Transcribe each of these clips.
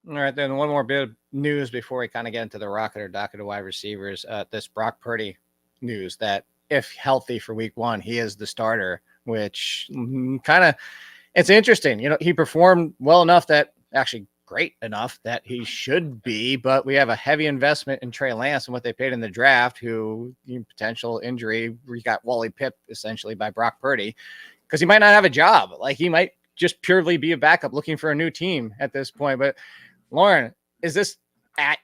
All right, then one more bit of news before we kind of get into the rocket or docket of wide receivers. This Brock Purdy news that if healthy for week 1, he is the starter, which kind of, it's interesting. He performed well enough that actually great enough that he should be, but we have a heavy investment in Trey Lance and what they paid in the draft, who potential injury, we got Wally Pipp essentially by Brock Purdy, because he might not have a job. Like he might just purely be a backup looking for a new team at this point. But Lauren, is this a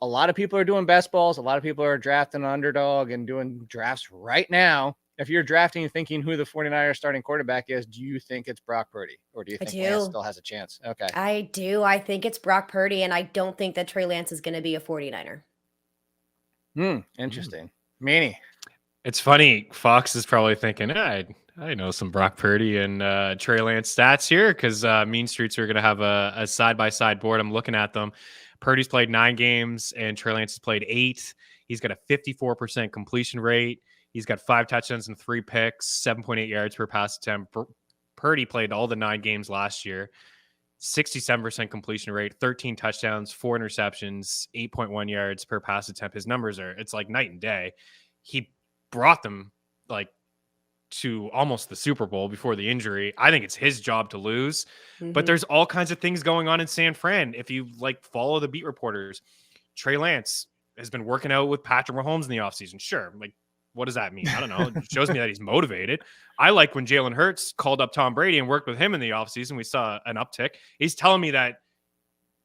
lot of people are doing best balls. A lot of people are drafting an underdog and doing drafts right now. If you're drafting thinking who the 49ers starting quarterback is, do you think it's Brock Purdy, or do you think Lance still has a chance? Okay. I do. I think it's Brock Purdy, and I don't think that Trey Lance is going to be a 49er. Interesting. Meaney. It's funny. Fox is probably thinking, I know some Brock Purdy and Trey Lance stats here, because Mean Streets are going to have a side-by-side board. I'm looking at them. Purdy's played 9 games, and Trey Lance has played 8. He's got a 54% completion rate. He's got 5 touchdowns and 3 picks, 7.8 yards per pass attempt. Purdy played all the 9 games last year. 67% completion rate, 13 touchdowns, 4 interceptions, 8.1 yards per pass attempt. His numbers it's like night and day. He brought them to almost the Super Bowl before the injury. I think it's his job to lose, but there's all kinds of things going on in San Fran. If you follow the beat reporters, Trey Lance has been working out with Patrick Mahomes in the offseason. Sure. What does that mean? I don't know. It shows me that he's motivated. I like when Jalen Hurts called up Tom Brady and worked with him in the offseason. We saw an uptick. He's telling me that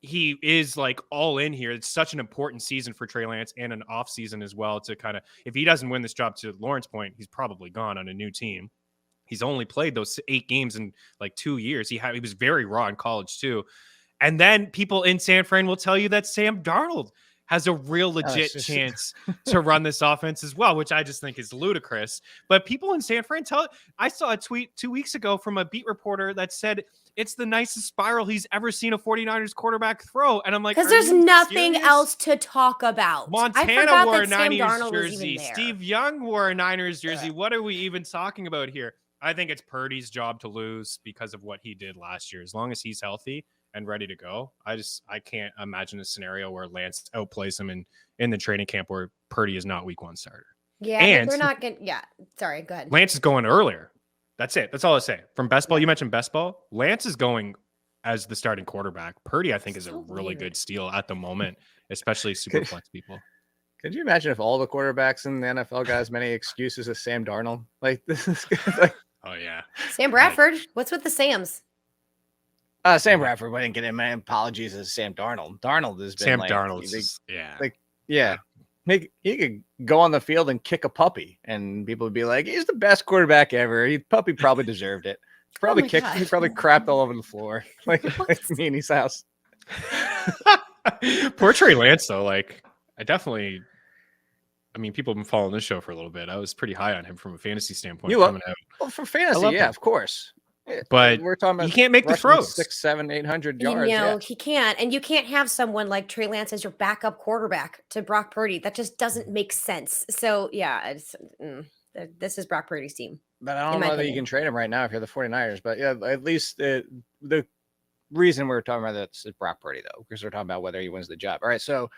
he is all in here. It's such an important season for Trey Lance and an off season as well to kind of, if he doesn't win this job, to Lauren's point, he's probably gone on a new team. He's only played those 8 games in 2 years. He was very raw in college too. And then people in San Fran will tell you that Sam Darnold has a real legit chance to run this offense as well, which I just think is ludicrous. But people in San Fran I saw a tweet 2 weeks ago from a beat reporter that said it's the nicest spiral he's ever seen a 49ers quarterback throw. And I'm like, because there's nothing else to talk about. Montana wore a Niners jersey. Steve Young wore a Niners jersey. Yeah. What are we even talking about here? I think it's Purdy's job to lose because of what he did last year. As long as he's healthy and ready to go, I can't imagine a scenario where Lance outplays him in the training camp where Purdy is not week 1 starter. Yeah, and we're not going to. Yeah, sorry, go ahead. Lance is going earlier. That's it. That's all I say. From best ball, you mentioned best ball. Lance is going as the starting quarterback. Purdy, I think, is a really good steal at the moment, especially super flex people. Could you imagine if all the quarterbacks in the NFL got as many excuses as Sam Darnold? This is oh yeah, Sam Bradford. What's with the Sams? Sam Bradford wouldn't get my apologies as Sam Darnold. Darnold has been he could go on the field and kick a puppy, and people would be like, "He's the best quarterback ever." Puppy probably deserved it. He probably he probably crapped all over the floor, like Meaney's house. Poor Trey Lance, though. People have been following this show for a little bit. I was pretty high on him from a fantasy standpoint. Coming out. Well, for fantasy, yeah, of course. But we're talking about he can't make the throws. 600, 700, 800 yards. He can't. And you can't have someone like Trey Lance as your backup quarterback to Brock Purdy. That just doesn't make sense. So, yeah, this is Brock Purdy's team. But I don't know that you can trade him right now if you're the 49ers. But, yeah, at least the reason we're talking about this is Brock Purdy, though, because we're talking about whether he wins the job. All right, so